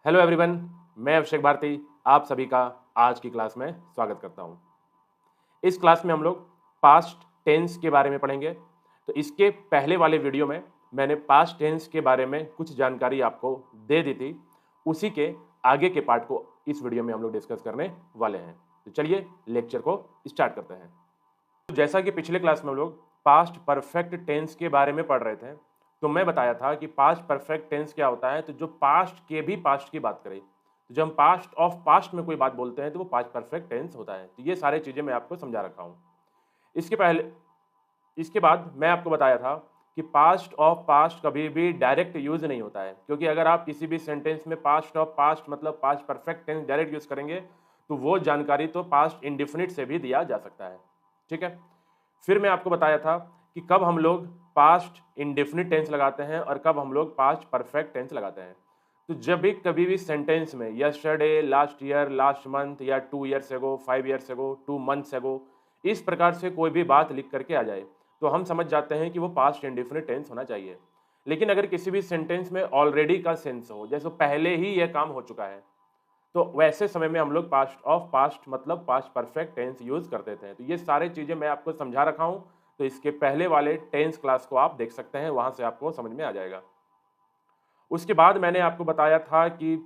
Hello everyone, मैं अभिषेक भारती आप सभी का आज की क्लास में स्वागत करता हूं। इस क्लास में हम लोग पास्ट टेंस के बारे में पढ़ेंगे। तो इसके पहले वाले वीडियो में मैंने पास्ट टेंस के बारे में कुछ जानकारी आपको दे दी थी। उसी के आगे के पार्ट को इस वीडियो में हम लोग डिस्कस करने वाले हैं। तो चलिए लेक्चर को स्टार्ट करते हैं। तो जैसा कि पिछले क्लास में हम लोग पास्ट परफेक्ट टेंस के बारे में पढ़ रहे थे, तो मैं बताया था कि पास्ट परफेक्ट टेंस क्या होता है। तो जो पास्ट के भी पास्ट की बात करें, तो जब हम पास्ट ऑफ पास्ट में कोई बात बोलते हैं तो वो पास्ट परफेक्ट टेंस होता है। तो ये सारी चीज़ें मैं आपको समझा रखा हूँ। इसके पहले इसके बाद मैं आपको बताया था कि पास्ट ऑफ पास्ट कभी भी डायरेक्ट यूज नहीं होता है, क्योंकि अगर आप किसी भी सेंटेंस में पास्ट ऑफ पास्ट मतलब past perfect tense direct use करेंगे तो वो जानकारी तो पास्ट इंडिफिनिट से भी दिया जा सकता है। ठीक है। फिर मैं आपको बताया था कि कब हम लोग पास्ट इंडेफिनिट टेंस लगाते हैं और कब हम लोग पास्ट परफेक्ट टेंस लगाते हैं। तो जब भी कभी भी सेंटेंस में yesterday, last year, last month या 2 years ago, 5 years ago, 2 months एगो, इस प्रकार से कोई भी बात लिख करके आ जाए तो हम समझ जाते हैं कि वो पास्ट इंडेफिनिट टेंस होना चाहिए। लेकिन अगर किसी भी सेंटेंस में ऑलरेडी का सेंस हो, जैसे पहले ही यह काम हो चुका है, तो वैसे समय में हम लोग पास्ट ऑफ पास्ट मतलब पास्ट परफेक्ट टेंस यूज करते थे। तो ये सारी चीजें मैं आपको समझा रखा हूं। तो इसके पहले वाले टेंस क्लास को आप देख सकते हैं, वहां से आपको समझ में आ जाएगा। उसके बाद मैंने आपको बताया था कि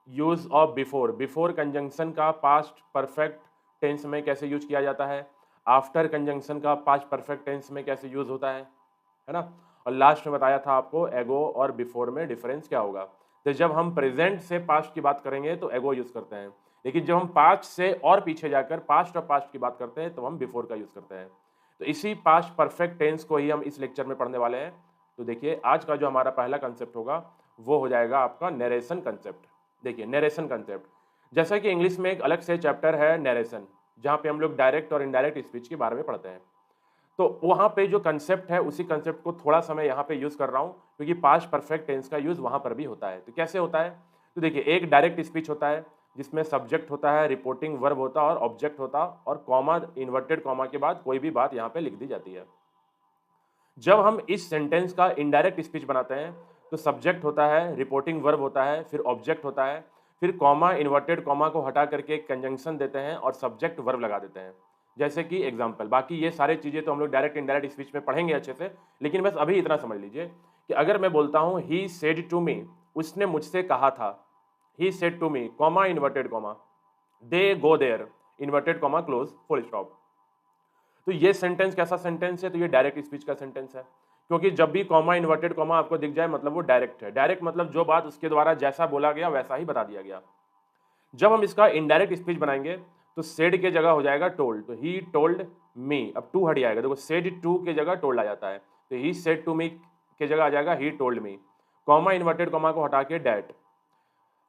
use of before, before conjunction का पास्ट परफेक्ट टेंस में कैसे यूज किया जाता है, आफ्टर कंजंक्शन का पास्ट परफेक्ट टेंस में कैसे यूज होता है ना। और लास्ट में बताया था आपको एगो और बिफोर में डिफरेंस क्या होगा। तो जब हम प्रेजेंट से पास्ट की बात करेंगे तो एगो यूज करते हैं, लेकिन जब हम पास्ट से और पीछे जाकर पास्ट और पास्ट की बात करते हैं तो हम बिफोर का यूज करते हैं। तो इसी पास्ट परफेक्ट टेंस को ही हम इस लेक्चर में पढ़ने वाले हैं। तो देखिए आज का जो हमारा पहला कंसेप्ट होगा वो हो जाएगा आपका नरेशन कंसेप्ट। देखिए नरेशन कंसेप्ट, जैसा कि इंग्लिश में एक अलग से चैप्टर है नरेशन, जहाँ पे हम लोग डायरेक्ट और इनडायरेक्ट स्पीच के बारे में पढ़ते हैं। तो वहाँ पे जो कंसेप्ट है उसी कंसेप्ट को थोड़ा सा मैं यहाँ पे यूज़ कर रहा हूँ, क्योंकि पास्ट परफेक्ट टेंस का यूज़ वहाँ पर भी होता है। तो कैसे होता है, तो देखिए एक डायरेक्ट स्पीच होता है जिसमें सब्जेक्ट होता है, रिपोर्टिंग वर्ब होता है और ऑब्जेक्ट होता, और कॉमा, इन्वर्टेड कॉमा के बाद कोई भी बात यहाँ पे लिख दी जाती है। जब हम इस सेंटेंस का इनडायरेक्ट स्पीच बनाते हैं तो सब्जेक्ट होता है, रिपोर्टिंग वर्ब होता है, फिर ऑब्जेक्ट होता है, फिर कॉमा, इन्वर्टेड कॉमा को हटा करके एक कंजंक्शन देते हैं और सब्जेक्ट वर्ब लगा देते हैं। जैसे कि एग्जांपल, बाकी ये सारी चीज़ें तो हम लोग डायरेक्ट इनडायरेक्ट स्पीच में पढ़ेंगे अच्छे से, लेकिन बस अभी इतना समझ लीजिए कि अगर मैं बोलता हूँ ही सेड टू मी, उसने मुझसे कहा था, he said to me, comma, inverted comma, they go there, inverted comma close, full stop. तो ये सेंटेंस कैसा सेंटेंस है, तो ये डायरेक्ट स्पीच का सेंटेंस है, क्योंकि जब भी कॉमा, इन्वर्टेड कॉमा आपको दिख जाए मतलब वो डायरेक्ट है। डायरेक्ट मतलब जो बात उसके द्वारा जैसा बोला गया वैसा ही बता दिया गया। जब हम इसका इनडायरेक्ट स्पीच बनाएंगे तो सेड के जगह हो जाएगा टोल्ड, तो ही टोल्ड मी, अब टू हट जाएगा, देखो सेड टू के जगह टोल्ड आ जाता है, तो ही सेड टू मी के जगह आ जाएगा he told me, comma, inverted comma को हटा के डैट।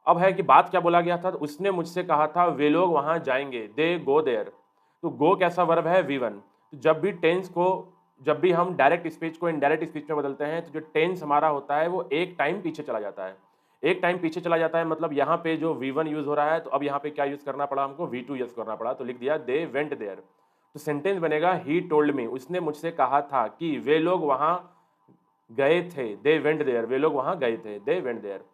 अब है कि बात क्या बोला गया था, तो उसने मुझसे कहा था वे लोग वहां जाएंगे, दे गो देयर। तो गो कैसा वर्ब है, V1। तो जब भी टेंस को, जब भी हम डायरेक्ट स्पीच को इनडायरेक्ट स्पीच में बदलते हैं तो जो टेंस हमारा होता है वो एक टाइम पीछे चला जाता है। एक टाइम पीछे चला जाता है मतलब यहाँ पे जो V1 यूज हो रहा है, तो अब यहाँ पे क्या यूज करना पड़ा हमको, V2 यूज करना पड़ा, तो लिख दिया दे वेंट देयर। तो सेंटेंस बनेगा ही टोल्ड मी, उसने मुझसे कहा था कि वे लोग वहां गए थे, दे वेंट देयर, वे लोग वहां गए थे, दे वेंट देयर।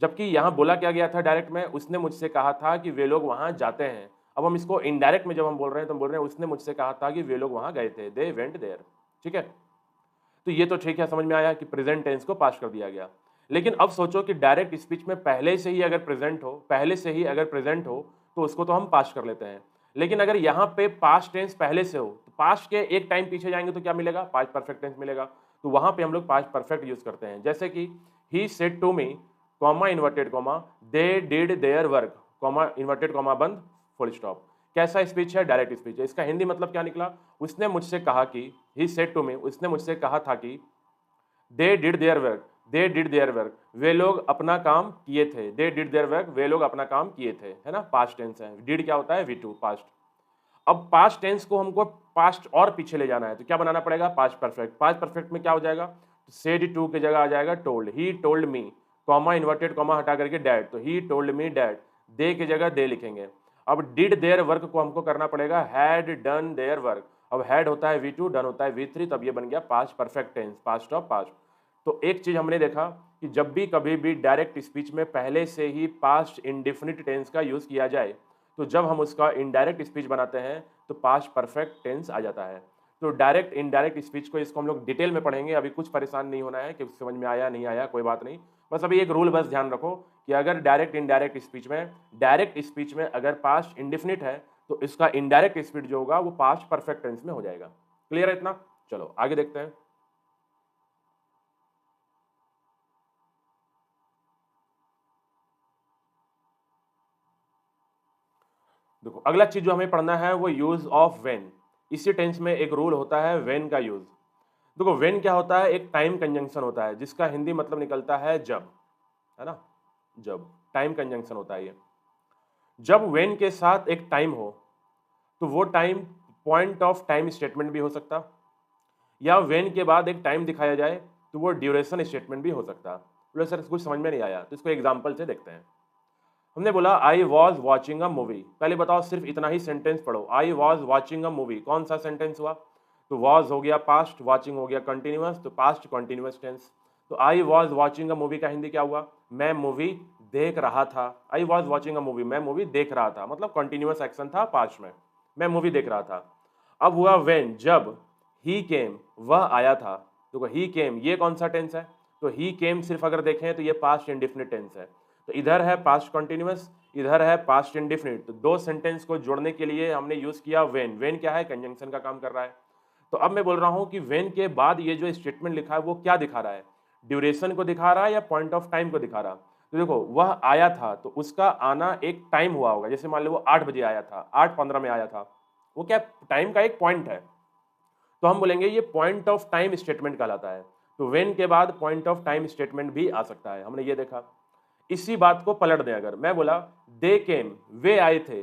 जबकि यहाँ बोला क्या गया था डायरेक्ट में, उसने मुझसे कहा था कि वे लोग वहां जाते हैं। अब हम इसको इनडायरेक्ट में जब हम बोल रहे हैं तो हम बोल रहे हैं उसने मुझसे कहा था कि वे लोग वहां गए थे, दे वेंट देयर। ठीक है। तो ये तो ठीक है, समझ में आया कि प्रेजेंट टेंस को पास कर दिया गया। लेकिन अब सोचो कि डायरेक्ट स्पीच में पहले से ही अगर प्रेजेंट हो, पहले से ही अगर प्रेजेंट हो तो उसको तो हम पास कर लेते हैं। लेकिन अगर यहाँ पे पास्ट टेंस पहले से हो तो पास्ट के एक टाइम पीछे जाएंगे तो क्या मिलेगा, पास्ट परफेक्ट टेंस मिलेगा। तो वहां पे हम लोग पास्ट परफेक्ट यूज करते हैं, जैसे कि he said to me, comma, inverted comma, they did their work, comma, inverted comma बंद, फुल स्टॉप। कैसा स्पीच है, डायरेक्ट स्पीच है। इसका हिंदी मतलब क्या निकला, उसने मुझसे कहा कि, ही सेड टू मी, उसने मुझसे कहा था कि, they did their work, they did their work, वे लोग अपना काम किए थे, दे डिड देयर वर्क, वे लोग अपना काम किए थे, है ना, पास्ट टेंस है। डिड क्या होता है, V2 पास्ट। अब पास्ट टेंस को हमको पास्ट और पीछे ले जाना है तो क्या बनाना पड़ेगा, पास्ट परफेक्ट। पास्ट परफेक्ट में क्या हो जाएगा, सेड टू के जगह आ जाएगा told, he told me, comma, inverted comma हटा करके डैड, तो ही टोल्ड मी डैड, दे के जगह दे लिखेंगे। अब डिड देयर वर्क को हमको करना पड़ेगा हैड डन देयर वर्क। अब हैड होता है V2, डन होता है V3, तब ये बन गया past perfect tense, past of past. तो एक चीज हमने देखा कि जब भी कभी भी डायरेक्ट स्पीच में पहले से ही पास्ट इंडेफिनिट टेंस का यूज़ किया जाए, तो जब हम उसका इनडायरेक्ट स्पीच बनाते हैं तो पास्ट परफेक्ट टेंस आ जाता है। तो डायरेक्ट इनडायरेक्ट स्पीच को इसको हम लोग डिटेल में पढ़ेंगे, अभी कुछ परेशान नहीं होना है कि समझ में आया नहीं आया, कोई बात नहीं। बस अभी एक रूल बस ध्यान रखो कि अगर डायरेक्ट स्पीच में अगर पास्ट इंडेफिनिट है तो इसका इनडायरेक्ट स्पीच जो होगा वो पास्ट परफेक्ट टेंस में हो जाएगा। क्लियर है इतना? चलो आगे देखते हैं। देखो अगला चीज जो हमें पढ़ना है वो यूज ऑफ व्हेन। इसी टेंस में एक रूल होता है व्हेन का यूज। देखो व्हेन क्या होता है, एक टाइम कंजंक्शन होता है जिसका हिंदी मतलब निकलता है जब, है ना, जब टाइम कंजंक्शन होता है ये। जब व्हेन के साथ एक टाइम हो तो वो time point of time statement भी हो सकता, या व्हेन के बाद एक टाइम दिखाया जाए तो वो ड्यूरेशन स्टेटमेंट भी हो सकता। बोले सर कुछ समझ में नहीं आया, तो इसको एग्जाम्पल से देखते हैं। हमने बोला आई वॉज वॉचिंग अ मूवी, पहले बताओ सिर्फ इतना ही सेंटेंस पढ़ो, आई वॉज वॉचिंग अ मूवी कौन सा सेंटेंस हुआ? तो वॉज हो गया पास्ट, वॉचिंग हो गया कंटिन्यूअस, तो पास्ट कंटिन्यूअस टेंस। तो I was watching a movie का हिंदी क्या हुआ? मैं मूवी देख रहा था। I was watching a movie, मैं मूवी देख रहा था, मतलब कंटिन्यूअस एक्शन था पास्ट में, मैं मूवी देख रहा था। अब हुआ व्हेन, जब ही केम, वह आया था। तो ही केम ये कौन सा टेंस है? तो ही केम सिर्फ अगर देखें तो ये पास्ट इंडिफिनिट टेंस है। तो इधर है पास्ट कंटिन्यूअस, इधर है पास्ट इंडिफिनिट, तो दो सेंटेंस को जोड़ने के लिए हमने यूज किया व्हेन। व्हेन क्या है? कंजंक्शन का काम कर रहा है। तो अब मैं बोल रहा हूं कि व्हेन के बाद ये जो स्टेटमेंट लिखा है वो क्या दिखा रहा है? ड्यूरेशन को दिखा रहा है या पॉइंट ऑफ टाइम को दिखा रहा? तो देखो वह आया था तो उसका आना एक टाइम हुआ होगा, जैसे मान लो वो 8 बजे आया था, 8:15 में आया था, वो क्या टाइम का एक पॉइंट है, तो हम बोलेंगे ये पॉइंट ऑफ टाइम स्टेटमेंट कहलाता है। तो व्हेन के बाद पॉइंट ऑफ टाइम स्टेटमेंट भी आ सकता है, हमने ये देखा। इसी बात को पलट दें, अगर मैं बोला दे केम, वे आए थे,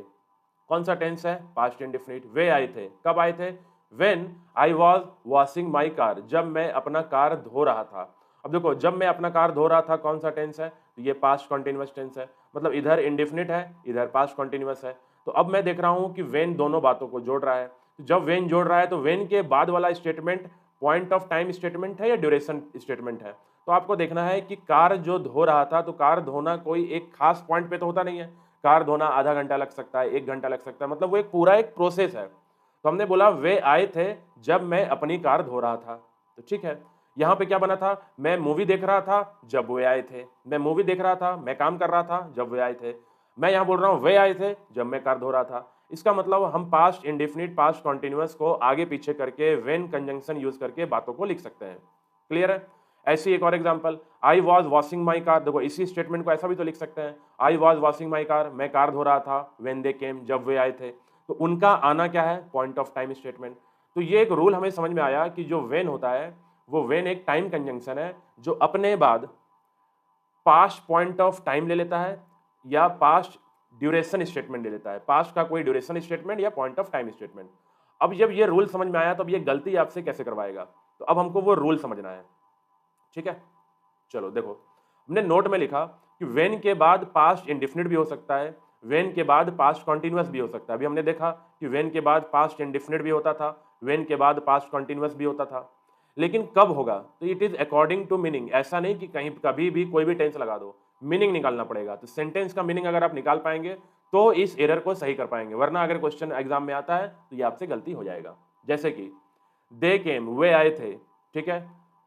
कौन सा टेंस है? Past indefinite. वे आए थे, कब आए थे? When I was washing my car, जब मैं अपना कार धो रहा था। अब देखो जब मैं अपना कार धो रहा था कौन सा टेंस है? तो ये पास्ट कॉन्टिन्यूअस टेंस है, मतलब इधर इंडेफिनिट है इधर पास्ट कॉन्टिन्यूअस है। तो अब मैं देख रहा हूं कि व्हेन दोनों बातों को जोड़ रहा है। तो जब व्हेन जोड़ रहा है तो व्हेन के बाद वाला statement point of time statement है या ड्यूरेशन स्टेटमेंट है? तो आपको देखना है कि कार जो धो रहा था, तो कार धोना कोई एक खास पॉइंट पे तो होता नहीं है, कार धोना आधा घंटा लग सकता है, 1 घंटा लग सकता है, मतलब वो एक पूरा एक प्रोसेस है। तो हमने बोला वे आए थे जब मैं अपनी कार धो रहा था, तो ठीक है। यहाँ पे क्या बना था? मैं मूवी देख रहा था जब वे आए थे, मैं मूवी देख रहा था, मैं काम कर रहा था जब वे आए थे। मैं यहाँ बोल रहा हूँ वे आए थे जब मैं कार धो रहा था। इसका मतलब हम पास्ट इंडेफिनिट पास्ट कॉन्टिन्यूअस को आगे पीछे करके व्हेन कंजंक्शन यूज करके बातों को लिख सकते हैं। क्लियर है? ऐसी एक और example, I was washing my car, देखो इसी स्टेटमेंट को ऐसा भी तो लिख सकते हैं, आई वॉज वॉशिंग माई कार, मैं कार धो रहा था, व्हेन दे केम, जब वे आए थे। तो उनका आना क्या है? Point of time statement. तो ये एक रूल हमें समझ में आया कि जो व्हेन होता है वो व्हेन एक टाइम कंजंक्शन है जो अपने बाद पास्ट पॉइंट ऑफ टाइम ले लेता है या पास्ट ड्यूरेशन स्टेटमेंट ले लेता है, पास्ट का कोई ड्यूरेशन स्टेटमेंट या पॉइंट ऑफ टाइम स्टेटमेंट। अब जब ये रूल समझ में आया तो अब ये गलती आपसे कैसे करवाएगा, तो अब हमको वो रूल समझना है। ठीक है, चलो देखो हमने नोट में लिखा कि व्हेन के बाद पास्ट इंडेफिनिट भी हो सकता है, व्हेन के बाद पास्ट कॉन्टिन्यूअस भी हो सकता है। अभी हमने देखा कि व्हेन के बाद पास्ट इंडेफिनिट भी होता था, व्हेन के बाद पास्ट कॉन्टिन्यूअस भी होता था, लेकिन कब होगा? तो it is according to meaning. ऐसा नहीं कि कहीं कभी भी कोई भी टेंस लगा दो, मीनिंग निकालना पड़ेगा। तो सेंटेंस का मीनिंग अगर आप निकाल पाएंगे तो इस एरर को सही कर पाएंगे, वरना अगर क्वेश्चन एग्जाम में आता है तो ये आपसे गलती हो जाएगा। जैसे कि दे केम, वे आए थे, ठीक है।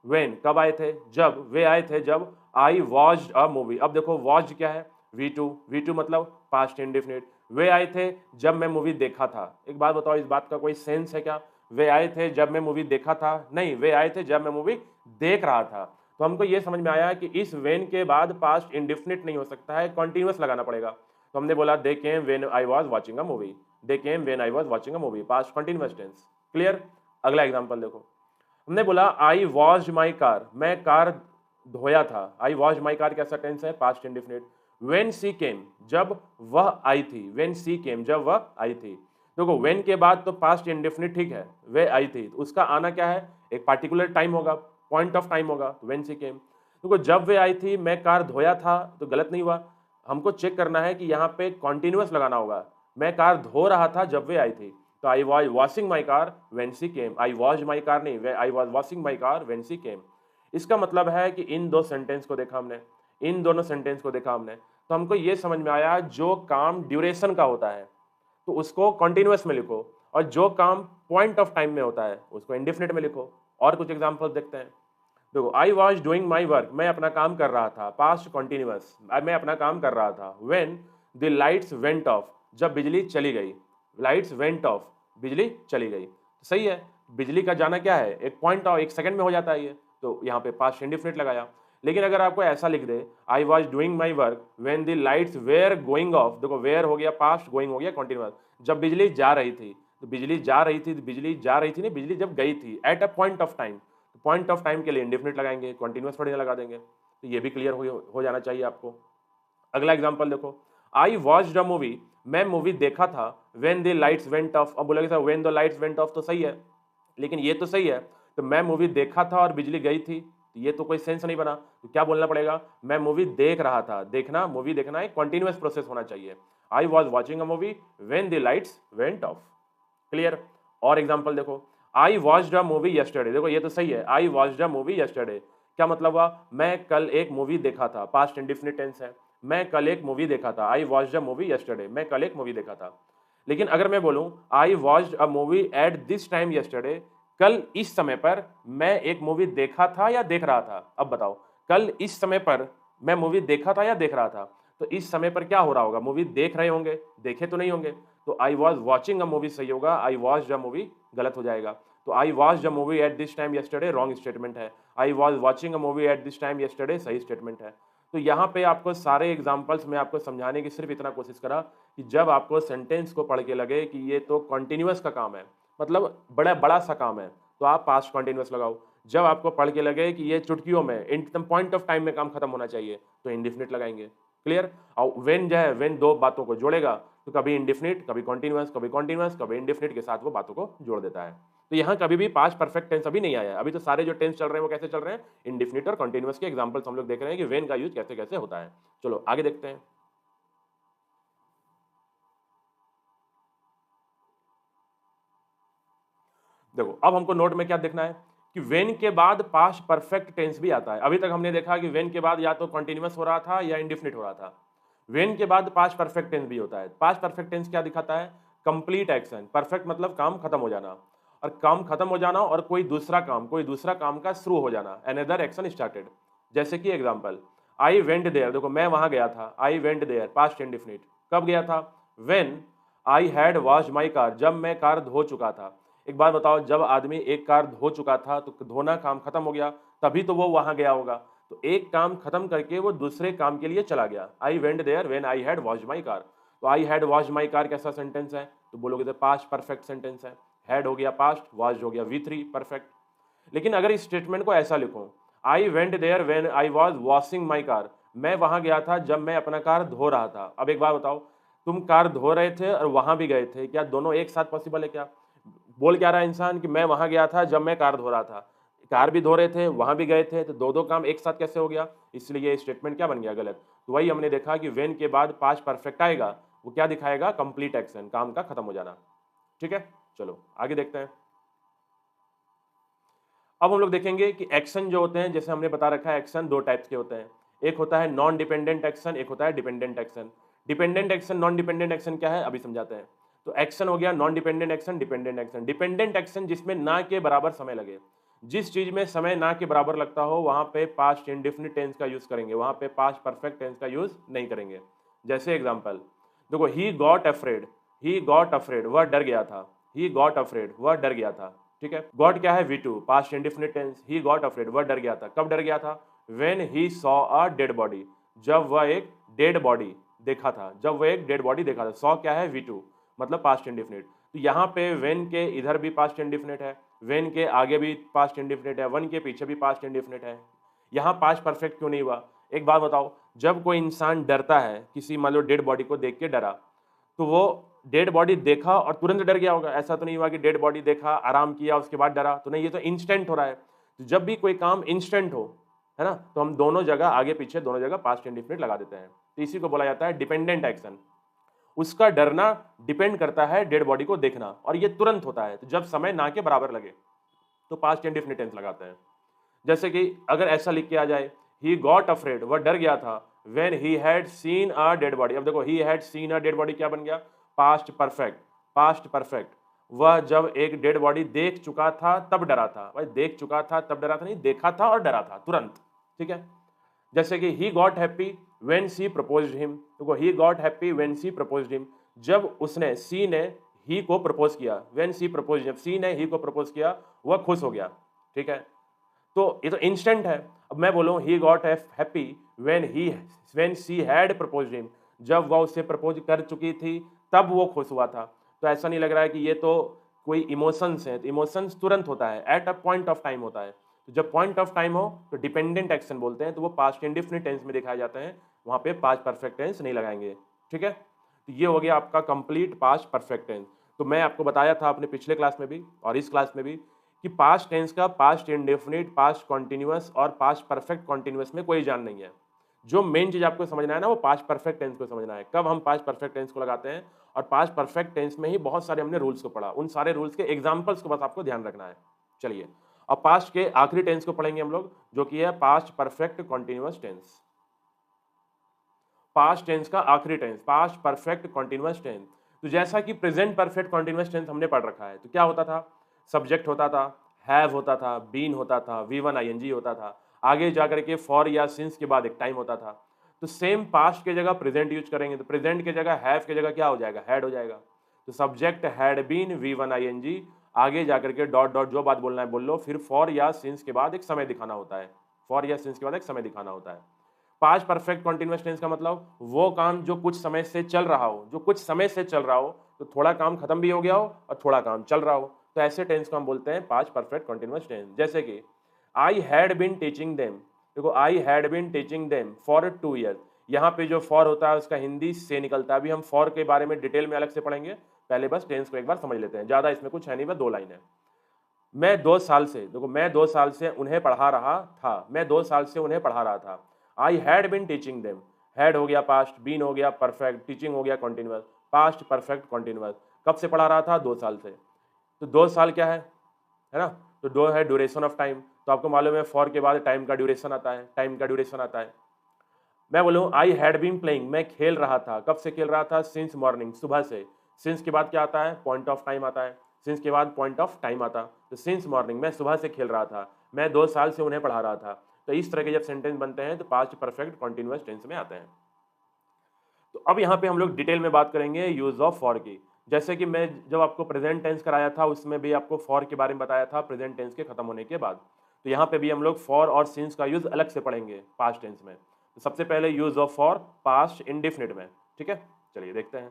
व्हेन कब आए थे? जब। वे आए थे जब आई वॉच्ड अ मूवी। अब देखो वॉच क्या है? V2, V2 मतलब पास्ट इंडेफिनिट। वे आए थे जब मैं मूवी देखा था। एक बात बताओ, इस बात का कोई सेंस है क्या? वे आए थे जब मैं मूवी देखा था, नहीं, वे आए थे जब मैं मूवी देख रहा था। तो हमको ये समझ में आया कि इस व्हेन के बाद पास्ट इंडेफिनिट नहीं हो सकता है, कॉन्टिन्यूअस लगाना पड़ेगा। तो हमने बोला they came when I was watching a movie, they came when I was watching a movie, past continuous tense. Clear? अगला एग्जांपल देखो, हमने बोला आई वॉश्ड माई कार, मैं कार धोया था। आई वॉश्ड माई कार कैसा टेंस है? Past indefinite. When she came, जब वह आई थी। व्हेन सी केम, जब वह आई थी। देखो व्हेन के बाद तो पास्ट इंडेफिनिट ठीक है, वे आई थी, तो उसका आना क्या है? एक पार्टिकुलर टाइम होगा, पॉइंट ऑफ टाइम होगा, व्हेन सी केम। देखो जब वे आई थी मैं कार धोया था, तो गलत नहीं हुआ। हमको चेक करना है कि यहाँ पे कॉन्टिन्यूअस लगाना होगा। मैं कार धो रहा था जब वे आई थी, तो I was washing my car when she came. I washed my car नहीं, I was washing my car when she came. इसका मतलब है कि इन दो सेंटेंस को देखा हमने, इन दोनों सेंटेंस को देखा हमने, तो हमको ये समझ में आया जो काम ड्यूरेशन का होता है तो उसको कॉन्टिन्यूअस में लिखो, और जो काम पॉइंट ऑफ टाइम में होता है उसको इंडेफिनिट में लिखो। और कुछ एग्जांपल्स देखते हैं। देखो, आई वॉज डूइंग माई वर्क, मैं अपना काम कर रहा था, पास्ट कॉन्टिन्यूअस, मैं अपना काम कर रहा था। When the lights went of, जब बिजली चली गई, लाइट्स वेंट ऑफ, बिजली चली गई। तो सही है, बिजली का जाना क्या है, एक पॉइंट ऑफ, एक सेकंड में हो जाता है ये, तो यहाँ पे पास्ट इंडेफिनिट लगाया। लेकिन अगर आपको ऐसा लिख दे, I was doing my work when the lights were going off, देखो वेयर हो गया पास्ट, गोइंग हो गया कॉन्टिन्यूअस, जब बिजली जा रही थी, तो बिजली जा रही थी, बिजली जा रही थी नहीं, बिजली जब गई थी, at a point of time, point of time के लिए इंडेफिनिट लगाएंगे, कॉन्टिन्यूअस थोड़ी ना लगा देंगे। तो ये भी क्लियर हो जाना चाहिए आपको। अगला एग्जांपल देखो, आई वॉच्ड अ मूवी, मैं मूवी देखा था, when the lights went of. अब बोलेंगे sir when the lights went of तो सही है, लेकिन ये तो सही है, तो मैं मूवी देखा था और बिजली गई थी, तो ये तो कोई सेंस नहीं बना। तो क्या बोलना पड़ेगा, मैं मूवी देख रहा था। देखना, मूवी देखना एक कॉन्टिन्यूअस प्रोसेस होना चाहिए। आई was watching a movie when the lights went of. Clear. और एग्जांपल देखो, आई वॉच्ड अ मूवी यस्टरडे, देखो ये तो सही है, आई वॉच्ड अ मूवी यस्टरडे, क्या मतलब हुआ, मैं कल एक मूवी देखा था, पास्ट इंडेफिनिट टेंस है, मैं कल एक मूवी देखा था, आई वॉच्ड अ मूवी यस्टरडे, मैं कल एक मूवी देखा था। लेकिन अगर मैं बोलूं आई watched a movie at this time yesterday, कल इस समय पर मैं एक मूवी देखा था या देख रहा था, अब बताओ, कल इस समय पर मैं मूवी देखा था या देख रहा था, तो इस समय पर क्या हो रहा होगा, मूवी देख रहे होंगे, देखे तो नहीं होंगे, तो I was watching a movie सही होगा, आई वॉच्ड अ मूवी गलत हो जाएगा। तो I watched a movie at this time yesterday wrong statement है, I was watching a movie at this time yesterday सही स्टेटमेंट है। तो यहाँ पे आपको सारे एग्जाम्पल्स में आपको समझाने की सिर्फ इतना कोशिश करा कि जब आपको सेंटेंस को पढ़ के लगे कि ये तो कॉन्टिन्यूअस का काम है, मतलब बड़ा बड़ा सा काम है, तो आप पास्ट कॉन्टिन्यूअस लगाओ। जब आपको पढ़ के लगे कि ये चुटकियों में एकदम पॉइंट ऑफ टाइम में काम खत्म होना चाहिए, तो इंडेफिनिट लगाएंगे। क्लियर। और व्हेन जो है, व्हेन दो बातों को जोड़ेगा, तो कभी इंडेफिनिट, कभी कॉन्टिन्यूअस, कभी कॉन्टिन्यूअस, कभी इंडेफिनिट के साथ वो बातों को जोड़ देता है। तो यहाँ कभी भी पास्ट परफेक्ट टेंस अभी नहीं आया। अभी तो सारे जो टेंस चल रहे हैं वो कैसे चल रहे हैं, इंडेफिनिट और कॉन्टिन्यूअस के एग्जांपल्स हम लोग देख रहे हैं कि व्हेन का यूज कैसे कैसे होता है। चलो आगे देखते हैं। देखो, अब हमको नोट में क्या देखना है कि व्हेन के बाद पास्ट परफेक्ट टेंस भी आता है। अभी तक हमने देखा कि व्हेन के बाद या तो कॉन्टिन्यूअस हो रहा था या इंडेफिनिट हो रहा था। व्हेन के बाद पास्ट परफेक्ट टेंस भी होता है। पास्ट परफेक्ट टेंस क्या दिखाता है, कंप्लीट एक्शन। परफेक्ट मतलब काम खत्म हो जाना, और काम खत्म हो जाना और कोई दूसरा काम का शुरू हो जाना, अनदर एक्शन स्टार्टेड। जैसे कि एग्जांपल, आई वेंट देयर, देखो मैं वहां गया था, आई वेंट देयर पास्ट इंडेफिनिट। कब गया था, when I had washed my car, जब मैं कार धो चुका था। एक बात बताओ, जब आदमी एक कार धो चुका था तो धोना काम खत्म हो गया, तभी तो वो वहां गया होगा। तो एक काम खत्म करके वो दूसरे काम के लिए चला गया। I went there when I had washed my car. तो I had washed my car कैसा सेंटेंस है, तो बोलोगे तो पास्ट परफेक्ट सेंटेंस है। हैड हो गया पास्ट, वॉश्ड हो गया V3 परफेक्ट। लेकिन अगर इस स्टेटमेंट को ऐसा लिखो, I went there when I was washing my car, मैं वहां गया था जब मैं अपना कार धो रहा था। अब एक बात बताओ, तुम कार धो रहे थे और वहां भी गए थे, क्या दोनों एक साथ पॉसिबल है क्या? बोल क्या रहा है इंसान कि मैं वहां गया था जब मैं कार धो रहा था, कार भी धो रहे थे, वहां भी गए थे, तो दो दो काम एक साथ कैसे हो गया? इसलिए ये स्टेटमेंट क्या बन गया, गलत। तो वही हमने देखा कि व्हेन के बाद पास्ट परफेक्ट आएगा, वो क्या दिखाएगा, कंप्लीट एक्शन, काम का खत्म हो जाना। ठीक है, चलो आगे देखते हैं। अब हम लोग देखेंगे कि एक्शन जो होते हैं, जैसे हमने बता रखा है एक्शन दो टाइप्स के होते हैं, एक होता है नॉन डिपेंडेंट एक्शन, एक होता है dependent action. Dependent action, non dependent action क्या है अभी समझाते हैं। तो एक्शन हो गया non dependent action, dependent action. Dependent action जिसमें ना के बराबर समय लगे, जिस चीज में समय ना के बराबर लगता हो वहां पे पास्ट इंडेफिनिट टेंस का यूज करेंगे, वहां पे पास्ट परफेक्ट टेंस का यूज नहीं करेंगे। जैसे एग्जांपल देखो, he got afraid, he got afraid वह डर गया था, ही गॉट अफ्रेड वह डर गया था। ठीक है, गॉट क्या है, V2 past indefinite tense. He got afraid वह डर गया था, कब डर गया था, when he saw a dead body, जब वह एक डेड बॉडी देखा था, जब वह एक डेड बॉडी देखा था। सॉ क्या है, V2 मतलब पास्ट इंडेफिनिट। तो यहाँ पे व्हेन के इधर भी पास्ट इंडेफिनिट है, व्हेन के आगे भी पास्ट इंडेफिनिट है, वन के पीछे भी पास्ट इंडेफिनिट है। यहाँ पास्ट परफेक्ट क्यों नहीं हुआ? एक बात बताओ, जब कोई इंसान डरता है, किसी मान लो डेड बॉडी को देख के डरा, तो वो डेड बॉडी देखा और तुरंत डर गया होगा? ऐसा तो नहीं हुआ कि डेड बॉडी देखा, आराम किया, उसके बाद डरा, तो नहीं, ये तो इंस्टेंट हो रहा है। तो जब भी कोई काम इंस्टेंट हो, है ना, तो हम दोनों जगह आगे पीछे दोनों जगह पास्ट इंडेफिनिट लगा देते हैं। तो इसी को बोला जाता है डिपेंडेंट एक्शन। उसका डरना डिपेंड करता है डेड बॉडी को देखना, और ये तुरंत होता है, तो जब समय ना के बराबर लगे तो पास्ट इंडेफिनिट टेंस लगाते हैं। जैसे कि अगर ऐसा लिख के आ जाए ही गॉट अफ्रेड, वह डर गया था, when he had seen a dead body. अब देखो he had seen a dead body क्या बन गया, पास्ट परफेक्ट, पास्ट परफेक्ट। वह जब एक डेड बॉडी देख चुका था तब डरा था। भाई देख चुका था तब डरा था नहीं, देखा था और डरा था तुरंत, ठीक है। जैसे कि he got happy when she proposed him, देखो he got happy when she proposed him, जब उसने, सी ने ही को प्रपोज किया, व्हेन सी प्रपोज, जब सी ने ही को प्रपोज किया वह खुश हो गया, ठीक है। तो ये तो इंस्टेंट है। अब मैं बोलूँ ही got happy when she had proposed him, जब वह उससे प्रपोज कर चुकी थी तब वो खुश हुआ था। तो ऐसा नहीं लग रहा है कि ये तो कोई इमोशंस है, तो इमोशंस तुरंत होता है, at a point of time होता है। तो जब पॉइंट ऑफ टाइम हो तो डिपेंडेंट एक्शन बोलते हैं, तो वो पास्ट इंडेफिनिट टेंस में दिखाए जाते हैं, वहां पे पास्ट परफेक्ट टेंस नहीं लगाएंगे, ठीक है। तो ये हो गया आपका कंप्लीट पास्ट परफेक्ट टेंस। तो मैं आपको बताया था अपने पिछले क्लास में भी और इस क्लास में भी कि पास्ट टेंस का पास्ट इंडेफिनिट, पास्ट कॉन्टिन्यूअस और पास्ट परफेक्ट कॉन्टिन्यूअस में कोई जान नहीं है। जो मेन चीज आपको समझना है ना, वो पास्ट परफेक्ट टेंस को समझना है, कब हम पास्ट परफेक्ट टेंस को लगाते हैं। और पास्ट परफेक्ट टेंस में ही बहुत सारे हमने रूल्स को पढ़ा, उन सारे रूल्स के एग्जांपल्स को बस आपको ध्यान रखना है। चलिए अब पास्ट के आखिरी टेंस को पढ़ेंगे हम लोग, जो कि है past perfect continuous tense. Past tense का आखिरी tense past perfect continuous tense. तो जैसा कि प्रेजेंट परफेक्ट कॉन्टिन्यूअस टेंस हमने पढ़ रखा है, तो क्या होता था, सब्जेक्ट होता था, हैव होता था, बीन होता था, V1 ING होता था, आगे जाकर के फॉर या सिंस के बाद एक टाइम होता था। तो सेम पास्ट के जगह प्रेजेंट यूज करेंगे, तो प्रेजेंट के जगह हैव के जगह क्या हो जाएगा, हैड हो जाएगा। तो subject had been, V1 ING, आगे जाकर के डॉट डॉट जो बात बोलना है बोल लो, फिर फॉर या सिंस के बाद एक समय दिखाना होता है, फॉर या सिंस के बाद एक समय दिखाना होता है। पास्ट परफेक्ट कॉन्टिन्यूअस टेंस का मतलब वो काम जो कुछ समय से चल रहा हो, जो कुछ समय से चल रहा हो, तो थोड़ा काम खत्म भी हो गया हो और थोड़ा काम चल रहा हो, तो ऐसे टेंस को हम बोलते हैं पास्ट परफेक्ट कॉन्टिन्यूअस टेंस। जैसे कि I had been teaching them, देखो I had been teaching them for 2 years. यहाँ पे जो फॉर होता है उसका हिंदी से निकलता है, अभी हम फॉर के बारे में डिटेल में अलग से पढ़ेंगे, पहले बस टेंस को एक बार समझ लेते हैं, ज्यादा इसमें कुछ है नहीं, बस 2 लाइन है। मैं 2 साल से, देखो मैं 2 साल से उन्हें पढ़ा रहा था, मैं 2 साल से उन्हें पढ़ा रहा था। I had been teaching them, had हो गया पास्ट, बीन हो गया परफेक्ट, टीचिंग हो गया कॉन्टिन्यूअस, पास्ट परफेक्ट कॉन्टिन्यूअस। कब से पढ़ा रहा था, 2 साल से। तो 2 साल क्या है ना, तो 2 है ड्यूरेशन ऑफ टाइम, तो आपको मालूम है फॉर के बाद टाइम का ड्यूरेशन आता है, टाइम का ड्यूरेशन आता है। मैं बोलूँ आई हैड बीन प्लेइंग, मैं खेल रहा था, कब से खेल रहा था, सिंस मॉर्निंग, सुबह से। सिंस के बाद क्या आता है, पॉइंट ऑफ टाइम आता है, सिंस के बाद पॉइंट ऑफ टाइम आता, तो सिंस मॉर्निंग, मैं सुबह से खेल रहा था, मैं 2 साल से उन्हें पढ़ा रहा था। तो इस तरह के जब सेंटेंस बनते हैं तो पास्ट परफेक्ट कॉन्टिन्यूअस टेंस में आते हैं। तो अब यहाँ पे हम लोग डिटेल में बात करेंगे यूज ऑफ फॉर की। जैसे कि मैं जब आपको प्रेजेंट टेंस कराया था उसमें भी आपको फॉर के बारे में बताया था प्रेजेंट टेंस के खत्म होने के बाद, तो यहाँ पे भी हम लोग फॉर और सिंस का यूज अलग से पढ़ेंगे पास्ट टेंस में। तो सबसे पहले use of for past indefinite में, ठीक है, चलिए देखते हैं।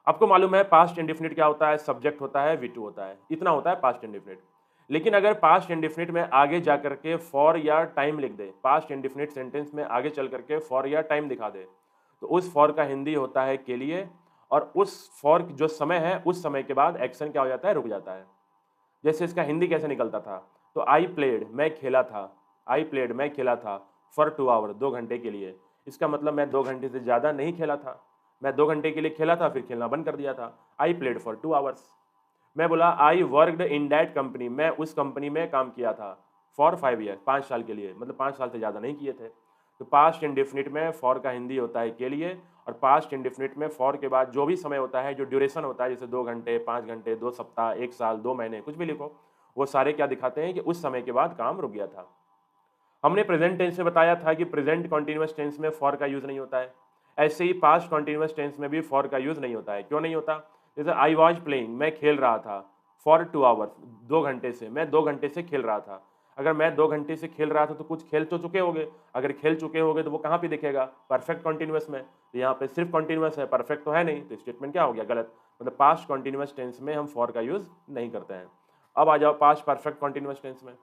आपको मालूम है पास्ट इंडेफिनिट क्या होता है, सब्जेक्ट होता है, V2 होता है, इतना होता है पास्ट इंडेफिनिट। लेकिन अगर पास्ट इंडेफिनिट में आगे जाकर के फॉर या टाइम लिख दे, पास्ट इंडेफिनिट सेंटेंस में आगे चल करके फॉर या टाइम दिखा दे, तो उस फॉर का हिंदी होता है के लिए, और उस फॉर जो समय है उस समय के बाद एक्शन क्या हो जाता है, रुक जाता है। जैसे इसका हिंदी कैसे निकलता था, तो आई प्लेड, मैं खेला था, आई प्लेड, मैं खेला था, फॉर 2 आवर, 2 घंटे के लिए। इसका मतलब मैं 2 घंटे से ज़्यादा नहीं खेला था, मैं 2 घंटे के लिए खेला था फिर खेलना बंद कर दिया था। I played for 2 hours. मैं बोला I worked in that company, मैं उस कंपनी में काम किया था, फॉर 5 ईयर, 5 साल के लिए, मतलब 5 साल से ज़्यादा नहीं किए थे। तो पास्ट इंडेफिनिट में फॉर का हिंदी होता है के लिए, और पास्ट इंडेफिनिट में फॉर के बाद जो भी समय होता है, जो ड्यूरेशन होता है, जैसे 2 घंटे, 5 घंटे, 2 सप्ताह, 1 साल, 2 महीने, कुछ भी लिखो, वो सारे क्या दिखाते हैं कि उस समय के बाद काम रुक गया था। हमने प्रेजेंट टेंस में बताया था कि प्रेजेंट कॉन्टिन्यूअस टेंस में फॉर का यूज नहीं होता है, ऐसे ही पास्ट कॉन्टिन्यूअस टेंस में भी फॉर का यूज नहीं होता है। क्यों नहीं होता, जैसे आई वॉज प्लेइंग, मैं खेल रहा था, फॉर 2 आवर्स, 2 घंटे से, मैं 2 घंटे से खेल रहा था। अगर मैं 2 घंटे से खेल रहा था तो कुछ खेल तो चुके होंगे, अगर खेल चुके होंगे तो वो कहाँ पे दिखेगा, परफेक्ट कॉन्टिन्यूअस में। तो यहाँ पे सिर्फ कॉन्टिन्यूअस है, परफेक्ट तो है नहीं, तो स्टेटमेंट क्या हो गया, गलत। मतलब पास्ट कॉन्टिन्यूअस टेंस में हम फॉर का यूज नहीं करते हैं। अब आ जाओ पास्ट परफेक्ट कॉन्टिन्यूअस टेंस में।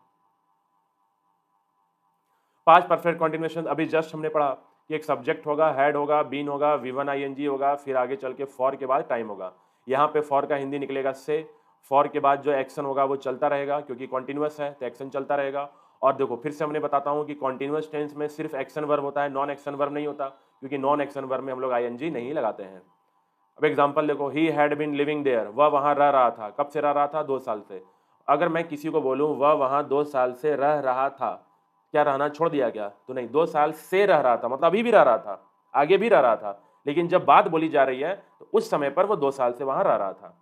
पास्ट परफेक्ट कॉन्टिन्यूएशन अभी जस्ट हमने पढ़ा कि एक सब्जेक्ट होगा, हैड होगा, बीन होगा, V1 ING होगा, फिर आगे चल के फॉर के बाद टाइम होगा। यहाँ पे फॉर का हिंदी निकलेगा से, फॉर के बाद जो एक्शन होगा वो चलता रहेगा, क्योंकि कॉन्टिन्यूअस है तो एक्शन चलता रहेगा। और देखो फिर से हमने बताता हूँ कि कॉन्टिन्यूअस टेंस में सिर्फ एक्शन वर्ब होता है, नॉन एक्शन वर्ब नहीं होता, क्योंकि नॉन एक्शन वर्ब में हम लोग ING नहीं लगाते हैं। अब एग्जाम्पल देखो, he had been living there, वह वहाँ रह रहा था, कब से रह रहा था, 2 साल से। अगर मैं किसी को बोलूँ वह वहाँ 2 साल से रह रहा था, क्या रहना छोड़ दिया क्या? तो नहीं, 2 साल से रह रहा था मतलब अभी भी रह रहा था, आगे भी रह रहा था, लेकिन जब बात बोली जा रही है तो उस समय पर वो 2 साल से वहाँ रह रहा था।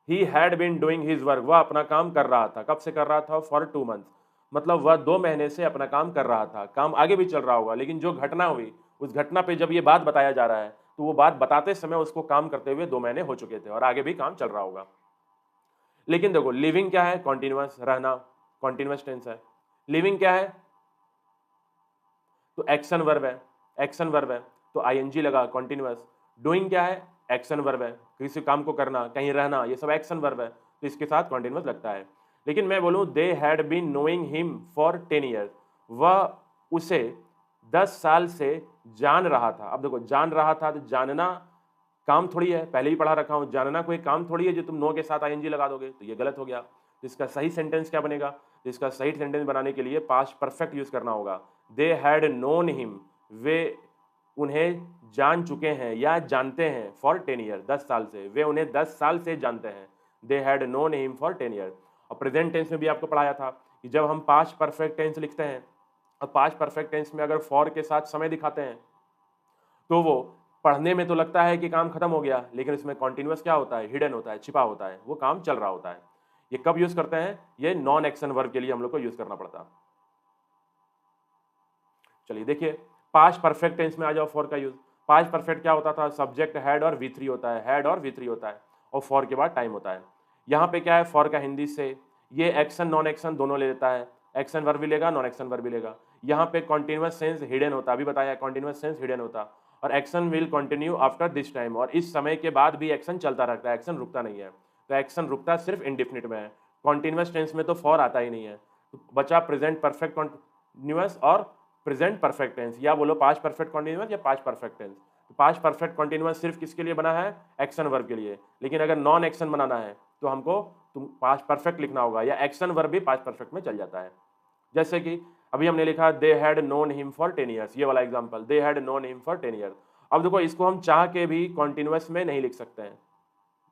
He had been doing his work, वह अपना काम कर रहा था। कब से कर रहा था? फॉर 2 मंथ्स, मतलब वह 2 महीने से अपना काम कर रहा था। काम आगे भी चल रहा होगा, लेकिन जो घटना हुई उस घटना पे जब ये बात बताया जा रहा है तो वो बात बताते समय उसको काम करते हुए 2 महीने हो चुके थे और आगे भी काम चल रहा होगा। लेकिन देखो लिविंग क्या है? कॉन्टिन्यूअस, रहना कॉन्टिन्यूअस टेंस है। लिविंग क्या है? तो एक्शन वर्ब है, एक्शन वर्ब है तो आईएनजी लगा, कॉन्टिन्यूअस। डूइंग क्या है? एक्शन वर्ब है, किसी काम को करना, कहीं रहना, ये सब एक्शन वर्ब है तो इसके साथ कॉन्टिन्यूअस लगता है। लेकिन मैं बोलूं they had been knowing him for 10 years, वह उसे 10 साल से जान रहा था। अब देखो जान रहा था तो जानना काम थोड़ी है, पहले ही पढ़ा रखा हूं, जानना कोई काम थोड़ी है जो तुम नो के साथ आईएनजी लगा दोगे, तो ये गलत हो गया। तो इसका सही सेंटेंस क्या बनेगा? तो इसका सही सेंटेंस बनाने के लिए पास्ट परफेक्ट यूज करना होगा। दे हैड नोन हिम, वे उन्हें जान चुके हैं या जानते हैं फॉर 10 ईयर, 10 साल से, वे उन्हें 10 साल से जानते हैं। They had known him for 10 year. और प्रेजेंट टेंस में भी आपको पढ़ाया था कि जब हम पास्ट परफेक्ट टेंस लिखते हैं और पास्ट परफेक्ट टेंस में अगर फॉर के साथ समय दिखाते हैं तो वो पढ़ने में तो लगता है कि काम खत्म हो गया, लेकिन इसमें कॉन्टिन्यूअस क्या होता है? हिडन होता है, छिपा होता है, वो काम चल रहा होता है। ये कब यूज करते हैं? ये नॉन एक्शन वर्ब के लिए हम लोग को यूज करना पड़ता है। चलिए देखिए, पास्ट परफेक्ट टेंस में आ जाओ फॉर का यूज। पास्ट परफेक्ट क्या होता था? सब्जेक्ट हैड और V3 होता है, हैड और V3 होता है और फॉर के बाद टाइम होता है। यहाँ पे क्या है? फॉर का हिंदी से ये एक्शन नॉन एक्शन दोनों ले लेता है, एक्शन वर्ब भी लेगा, नॉन एक्शन वर्ब भी लेगा। यहाँ पे कॉन्टिन्यूअस सेंस हिडन होता, अभी बताया कॉन्टिन्यूअस सेंस हिडन होता, और action will continue after this time, और इस समय के बाद भी एक्शन चलता रहता है, एक्शन रुकता नहीं है। तो एक्शन रुकता सिर्फ इंडिफिनिट में है, कॉन्टिन्यूअस टेंस में तो फॉर आता ही नहीं है। तो बचा प्रेजेंट परफेक्ट कॉन्टिन्यूअस और प्रेजेंट परफेक्ट टेंस, या बोलो पास्ट परफेक्ट कॉन्टिन्यूअस या पास्ट परफेक्ट टेंस। तो पास्ट परफेक्ट कॉन्टिन्यूअस सिर्फ किसके लिए बना है? एक्शन वर्ब के लिए। लेकिन अगर नॉन एक्शन बनाना है तो हमको तुम पास्ट परफेक्ट लिखना होगा, या एक्शन वर्ब भी पास्ट परफेक्ट में चल जाता है। जैसे कि अभी हमने लिखा they had known him for 10 years, ये वाला example, they had known him for 10 years. अब देखो इसको हम चाह के भी कॉन्टिन्यूअस में नहीं लिख सकते हैं,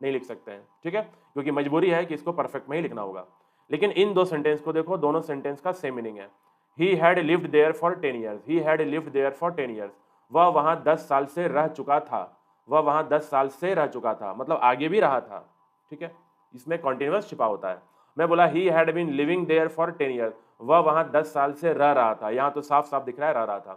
नहीं लिख सकते हैं, ठीक है, क्योंकि मजबूरी है कि इसको परफेक्ट में ही लिखना होगा। लेकिन इन दो सेंटेंस को देखो, दोनों सेंटेंस का सेम मीनिंग है। He had lived there for 10 years, he had lived there for 10 years, वह वहां 10 साल से रह चुका था, वह वहां 10 साल से रह चुका था, मतलब आगे भी रहा था, ठीक है, इसमें कॉन्टिन्यूअस छिपा होता है। मैं बोला he had been living there for 10 years, वह वहां 10 साल से रह रहा था, यहाँ तो साफ साफ दिख रहा है रह रहा था।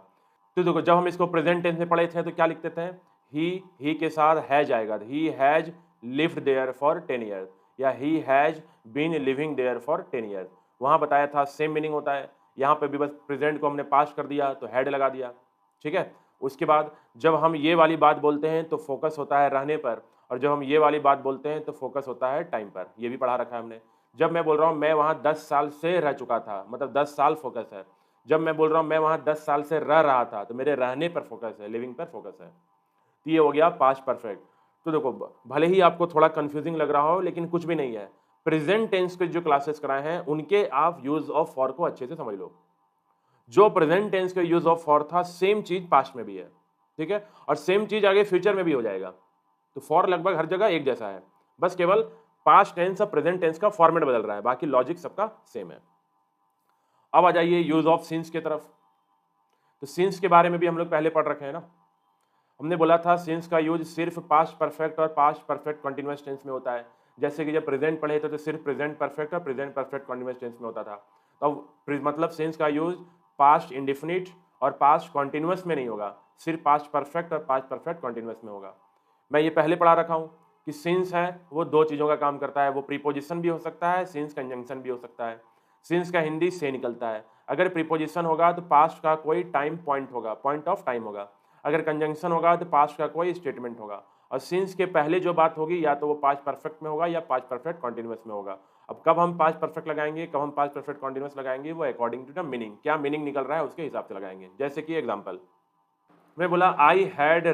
तो देखो जब हम इसको प्रेजेंट टेंस में पढ़े थे तो क्या लिखते थे? ही के साथ हैज आएगा, he has lived there for 10 years, या he has been living there for 10 years. वहां बताया था सेम मीनिंग होता है, यहाँ पे भी बस प्रेजेंट को हमने पास्ट कर दिया तो हैड लगा दिया, ठीक है। उसके बाद जब हम ये वाली बात बोलते हैं तो फोकस होता है रहने पर, और जब हम ये वाली बात बोलते हैं तो फोकस होता है टाइम पर, ये भी पढ़ा रखा है हमने। जब मैं बोल रहा हूँ मैं वहाँ 10 साल से रह चुका था, मतलब 10 साल फोकस है। जब मैं बोल रहा हूँ मैं वहाँ 10 साल से रह रहा था, तो मेरे रहने पर फोकस है, लिविंग पर फोकस है। तो ये हो गया पास्ट परफेक्ट। तो देखो भले ही आपको थोड़ा कंफ्यूजिंग लग रहा हो, लेकिन कुछ भी नहीं है। प्रेजेंट टेंस के जो क्लासेस कराए हैं उनके आप यूज ऑफ फॉर को अच्छे से समझ लो। जो प्रेजेंट टेंस का यूज ऑफ फॉर था सेम चीज पास्ट में भी है, ठीक है, और सेम चीज आगे फ्यूचर में भी हो जाएगा। तो फॉर लगभग हर जगह एक जैसा है, बस केवल पास्ट टेंस और प्रेजेंट टेंस का फॉर्मेट बदल रहा है, बाकी लॉजिक सबका सेम है। अब आ जाइए यूज ऑफ सिंस की तरफ। तो सिंस के बारे में भी हम लोग पहले पढ़ रखे हैं ना। हमने बोला था सिंस का यूज सिर्फ पास्ट परफेक्ट और पास्ट परफेक्ट कंटीन्यूअस टेंस में होता है। जैसे कि जब प्रेजेंट पढ़े थे तो सिर्फ प्रेजेंट परफेक्ट और प्रेजेंट परफेक्ट कंटीन्यूअस टेंस में होता था। तो मतलब सिंस का यूज पास्ट इंडेफिनिट और पास्ट कंटीन्यूअस में नहीं होगा, सिर्फ पास्ट परफेक्ट और पास्ट परफेक्ट कंटीन्यूअस में होगा। मैं ये पहले पढ़ा रखा हूँ कि सिंस है वो दो चीज़ों का काम करता है, वो प्रीपोजिशन भी हो सकता है, सिंस कंजंक्शन भी हो सकता है। सिंस का हिंदी से निकलता है, अगर प्रीपोजिशन होगा तो पास्ट का कोई टाइम पॉइंट होगा, पॉइंट ऑफ टाइम होगा, अगर कंजंक्शन होगा तो पास्ट का कोई स्टेटमेंट होगा। और सिंस के पहले जो बात होगी या तो वो पास्ट परफेक्ट में होगा या पास्ट परफेक्ट कॉन्टिन्यूअस में होगा। अब कब हम पास्ट परफेक्ट लगाएंगे, कब हम पास्ट परफेक्ट कॉन्टिन्यूअस लगाएंगे, वो अकॉर्डिंग टू द मीनिंग, क्या मीनिंग निकल रहा है उसके हिसाब से लगाएंगे। जैसे कि एग्जाम्पल मैं बोला I had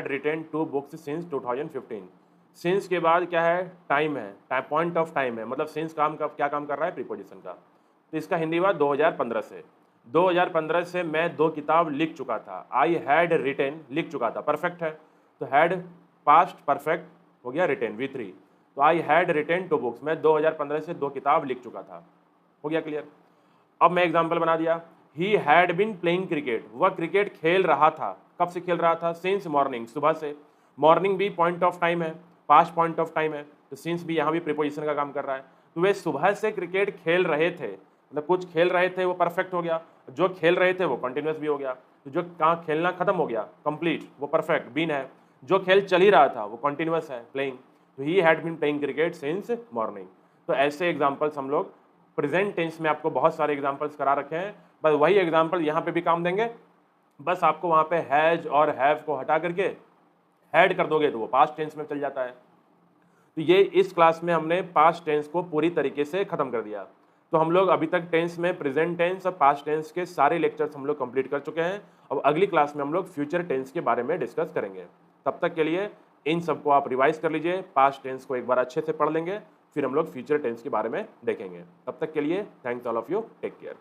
written 2 books since 2015। Since के बाद क्या है? टाइम है, पॉइंट ऑफ टाइम है, मतलब सिंस काम का क्या काम कर रहा है? प्रीपोजिशन का। तो इसका हिंदी हुआ 2015 से। 2015 से मैं 2 किताब लिख चुका था। आई हैड रिटेन लिख चुका था, परफेक्ट है, तो हैड पास्ट परफेक्ट हो गया, रिटेन V3। तो तो आई हैड रिटेन 2 बुक्स, मैं 2015 से 2 किताब लिख चुका था। हो गया क्लियर। अब मैं एग्जाम्पल बना दिया, he had been playing cricket, वह क्रिकेट खेल रहा था। कब से खेल रहा था? सिंस मॉर्निंग, सुबह से। मॉर्निंग भी पॉइंट ऑफ टाइम है, पास्ट पॉइंट ऑफ टाइम है, तो सिंस भी यहाँ भी प्रीपोजिशन का काम कर रहा है। तो वे सुबह से क्रिकेट खेल रहे थे, मतलब कुछ खेल रहे थे वो परफेक्ट हो गया, जो खेल रहे थे वो कंटिन्यूस भी हो गया, तो जो कहाँ खेलना खत्म हो गया कंप्लीट वो परफेक्ट बीन है, जो खेल चल ही रहा था वो कंटिन्यूस है प्लेइंग। तो he had been playing cricket since morning. तो ऐसे एग्जाम्पल्स हम लोग प्रेजेंट टेंस में आपको बहुत सारे एग्जाम्पल्स करा रखे हैं, बस वही एग्जाम्पल यहाँ पे भी काम देंगे। बस आपको वहाँ पे हैज और हैव को हटा करके हैड कर दोगे तो वो पास्ट टेंस में चल जाता है। तो ये इस क्लास में हमने पास्ट टेंस को पूरी तरीके से खत्म कर दिया। तो हम लोग अभी तक टेंस में प्रेजेंट टेंस और पास्ट टेंस के सारे लेक्चर्स हम लोग कंप्लीट कर चुके हैं। अब अगली क्लास में हम लोग फ्यूचर टेंस के बारे में डिस्कस करेंगे। तब तक के लिए इन सबको आप रिवाइज कर लीजिए, पास्ट टेंस को एक बार अच्छे से पढ़ लेंगे, फिर हम लोग फ्यूचर टेंस के बारे में देखेंगे। तब तक के लिए thanks all of you, take care.